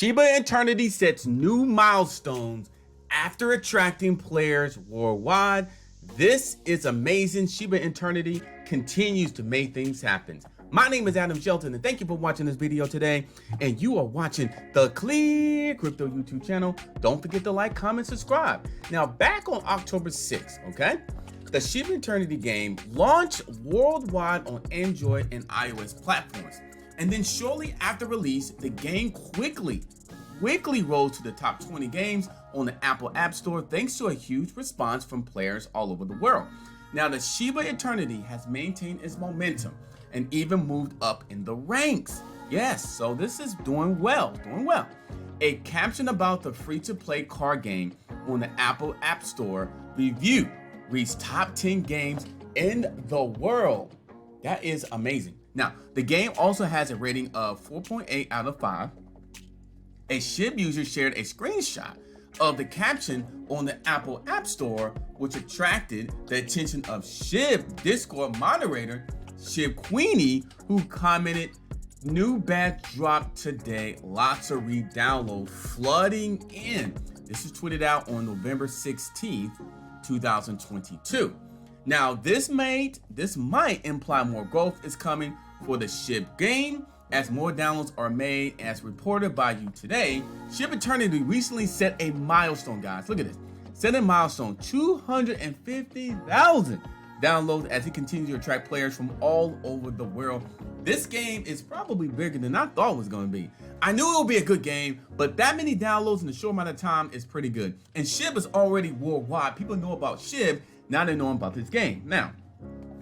Shiba Eternity sets new milestones after attracting players worldwide. This is amazing. Shiba Eternity continues to make things happen. My name is Adam Shelton, and thank you for watching this video today. And you are watching the ClearCryptos YouTube channel. Don't forget to like, comment, subscribe. Now, back on October 6th, okay? The Shiba Eternity game launched worldwide on Android and iOS platforms. And then shortly after release, the game quickly rose to the top 20 games on the Apple App Store thanks to a huge response from players all over the world. Now, the Shiba Eternity has maintained its momentum and even moved up in the ranks. Yes, so this is doing well. A caption about the free-to-play card game on the Apple App Store review reached top 10 games in the world. That is amazing. Now, the game also has a rating of 4.8 out of 5. A SHIB user shared a screenshot of the caption on the Apple App Store, which attracted the attention of SHIB Discord moderator, SHIB Queenie, who commented, "New batch dropped today, lots of re-downloads flooding in." This was tweeted out on November 16th, 2022. Now, this might imply more growth is coming for the SHIB game as more downloads are made. As reported by you today, Shiba Eternity recently set a milestone, guys. Look at this. Set a milestone, 250,000 downloads as it continues to attract players from all over the world. This game is probably bigger than I thought it was going to be. I knew it would be a good game, but that many downloads in a short amount of time is pretty good. And SHIB is already worldwide. People know about SHIB, now they know about this game. Now,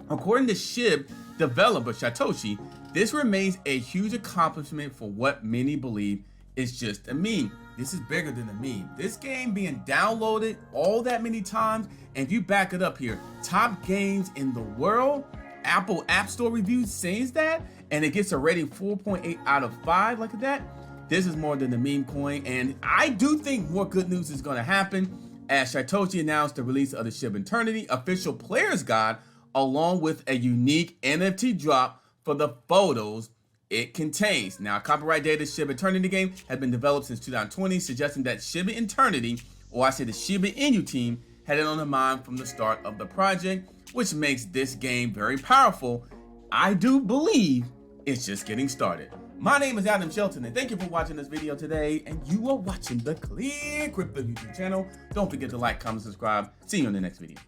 according to SHIB developer Satoshi, this remains a huge accomplishment for what many believe is just a meme. This is bigger than a meme. This game being downloaded all that many times, and if you back it up here, top games in the world, Apple App Store reviews says that, and it gets a rating 4.8 out of 5 like that. This is more than the meme coin, and I do think more good news is going to happen as Satoshi announced the release of the Shiba Eternity official player's guide along with a unique NFT drop for the photos it contains. Now, copyright data Shiba Eternity game has been developed since 2020, suggesting that Shiba Eternity, or I say the Shiba Inu team, had it on the mind from the start of the project, which makes this game very powerful. I do believe it's just getting started. My name is Adam Shelton, and thank you for watching this video today. And you are watching the ClearCryptos YouTube channel. Don't forget to like, comment, subscribe. See you in the next video.